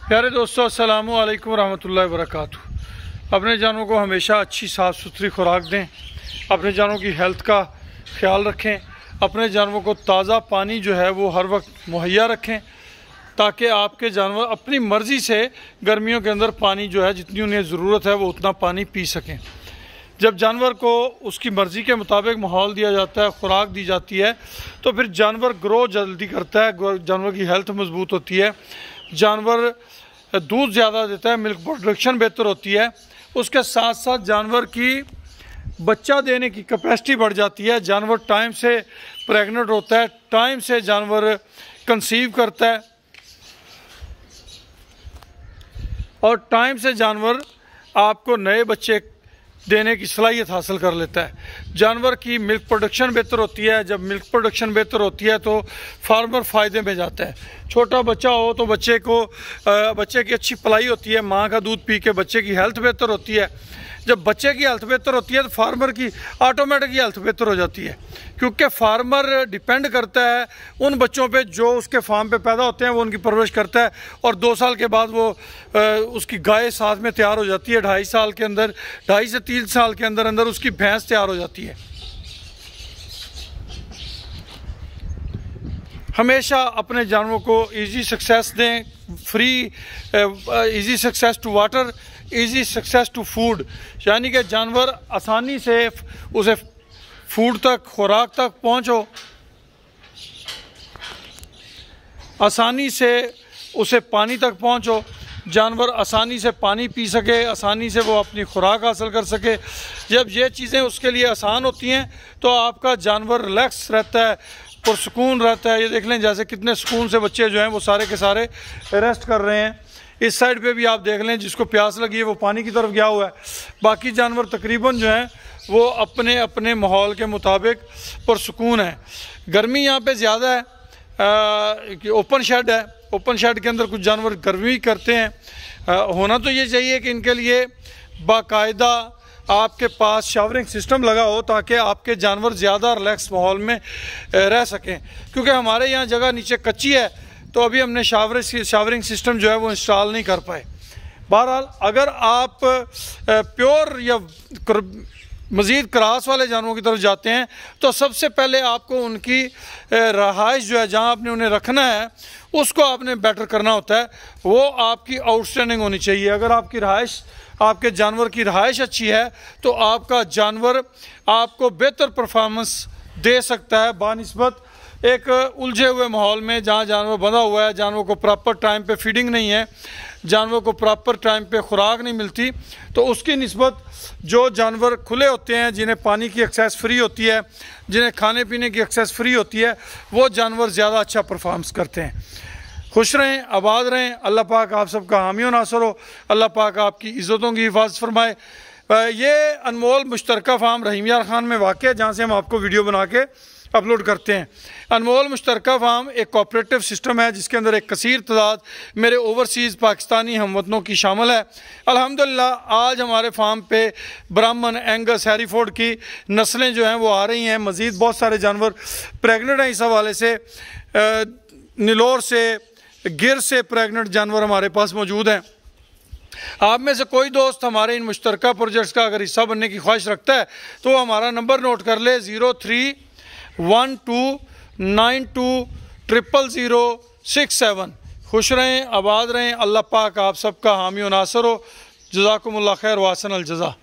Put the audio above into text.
प्यारे दोस्तों, अस्सलामु अलैकुम रहमतुल्लाहि व बरकातुहू। अपने जानवरों को हमेशा अच्छी साफ़ सुथरी खुराक दें, अपने जानवरों की हेल्थ का ख्याल रखें, अपने जानवरों को ताज़ा पानी जो है वो हर वक्त मुहैया रखें ताकि आपके जानवर अपनी मर्ज़ी से गर्मियों के अंदर पानी जो है जितनी उन्हें ज़रूरत है वो उतना पानी पी सकें। जब जानवर को उसकी मर्ज़ी के मुताबिक माहौल दिया जाता है, खुराक दी जाती है, तो फिर जानवर ग्रो जल्दी करता है, जानवर की हेल्थ मजबूत होती है, जानवर दूध ज़्यादा देता है, मिल्क प्रोडक्शन बेहतर होती है। उसके साथ साथ जानवर की बच्चा देने की कैपेसिटी बढ़ जाती है, जानवर टाइम से प्रेग्नेंट होता है, टाइम से जानवर कंसीव करता है और टाइम से जानवर आपको नए बच्चे देने की सलाहियत हासिल कर लेता है। जानवर की मिल्क प्रोडक्शन बेहतर होती है। जब मिल्क प्रोडक्शन बेहतर होती है तो फार्मर फ़ायदे में जाता है। छोटा बच्चा हो तो बच्चे की अच्छी पलाई होती है, माँ का दूध पी के बच्चे की हेल्थ बेहतर होती है। जब बच्चे की हेल्थ बेहतर होती है तो फार्मर की ऑटोमेटिक हेल्थ बेहतर हो जाती है, क्योंकि फार्मर डिपेंड करता है उन बच्चों पे जो उसके फार्म पे पैदा होते हैं, वो उनकी परवरिश करता है और 2 साल के बाद वो उसकी गाय साथ में तैयार हो जाती है। 2.5 साल के अंदर, 2.5 से 3 साल के अंदर अंदर उसकी भैंस तैयार हो जाती है। हमेशा अपने जानवरों को इजी सक्सेस दें, easy success to water, easy success to food, यानी कि जानवर आसानी से उसे फूड तक, खुराक तक पहुंचो, आसानी से उसे पानी तक पहुंचो, जानवर आसानी से पानी पी सके, आसानी से वो अपनी खुराक हासिल कर सके। जब ये चीज़ें उसके लिए आसान होती हैं तो आपका जानवर रिलैक्स रहता है, पुरसुकून रहता है। ये देख लें जैसे कितने सुकून से बच्चे जो हैं वो सारे के सारे रेस्ट कर रहे हैं। इस साइड पे भी आप देख लें, जिसको प्यास लगी है वो पानी की तरफ गया हुआ है। बाकी जानवर तकरीबन जो हैं वो अपने अपने माहौल के मुताबिक पुरसुकून है। गर्मी यहाँ पे ज़्यादा है कि ओपन शेड है, ओपन शेड के अंदर कुछ जानवर गर्मी करते हैं। होना तो ये चाहिए कि इनके लिए बाकायदा आपके पास शावरिंग सिस्टम लगा हो ताकि आपके जानवर ज़्यादा रिलैक्स माहौल में रह सकें, क्योंकि हमारे यहाँ जगह नीचे कच्ची है तो अभी हमने शावरिंग सिस्टम जो है वो इंस्टॉल नहीं कर पाए। बहरहाल अगर आप प्योर या मज़ीद क्रास वाले जानवरों की तरफ जाते हैं तो सबसे पहले आपको उनकी रहाइश जो है, जहाँ आपने उन्हें रखना है, उसको आपने बेटर करना होता है। वो आपकी आउटस्टैंडिंग होनी चाहिए। अगर आपकी रहाइश, आपके जानवर की रहाइश अच्छी है तो आपका जानवर आपको बेहतर परफॉर्मेंस दे सकता है बानिस्बत एक उलझे हुए माहौल में जहाँ जानवर बंधा हुआ है, जानवर को प्रॉपर टाइम पे फीडिंग नहीं है, जानवर को प्रॉपर टाइम पे खुराक नहीं मिलती। तो उसकी निस्बत जो जानवर खुले होते हैं, जिन्हें पानी की एक्सेस फ्री होती है, जिन्हें खाने पीने की एक्सेस फ्री होती है, वो जानवर ज़्यादा अच्छा परफॉर्मेंस करते हैं। खुश रहें, आबाद रहें। अल्लाह पाक आप सबका हामी व नासर हो। अल्लाह पाक आपकी इज़्ज़तों की हिफाजत फरमाए। ये अनमोल मुश्तरका फार्म रहीम यार खान में वाक़ है, जहाँ से हम आपको वीडियो बना के अपलोड करते हैं। अनमोल मुश्तरका फार्म एक कोऑपरेटिव सिस्टम है जिसके अंदर एक कसीर तादाद मेरे ओवरसीज़ पाकिस्तानी हमवतनों की शामिल है। अल्हम्दुलिल्लाह आज हमारे फार्म पे ब्राह्मण, एंगस, हैरीफोर्ड की नस्लें जो हैं वो आ रही हैं। मज़ीद बहुत सारे जानवर प्रेगनेंट हैं। इस हवाले से निलोर से, गिर से प्रेगनेंट जानवर हमारे पास मौजूद हैं। आप में से कोई दोस्त हमारे इन मुश्तरका प्रोजेक्ट्स का अगर हिस्सा बनने की ख्वाहिश रखता है तो हमारा नंबर नोट कर ले, 031292000067। खुश रहें, आबाद रहें। अल्लाह पाक आप सबका हामी व नासर हो। जज़ाकुमुल्लाह खैर व अहसन अल जज़ा।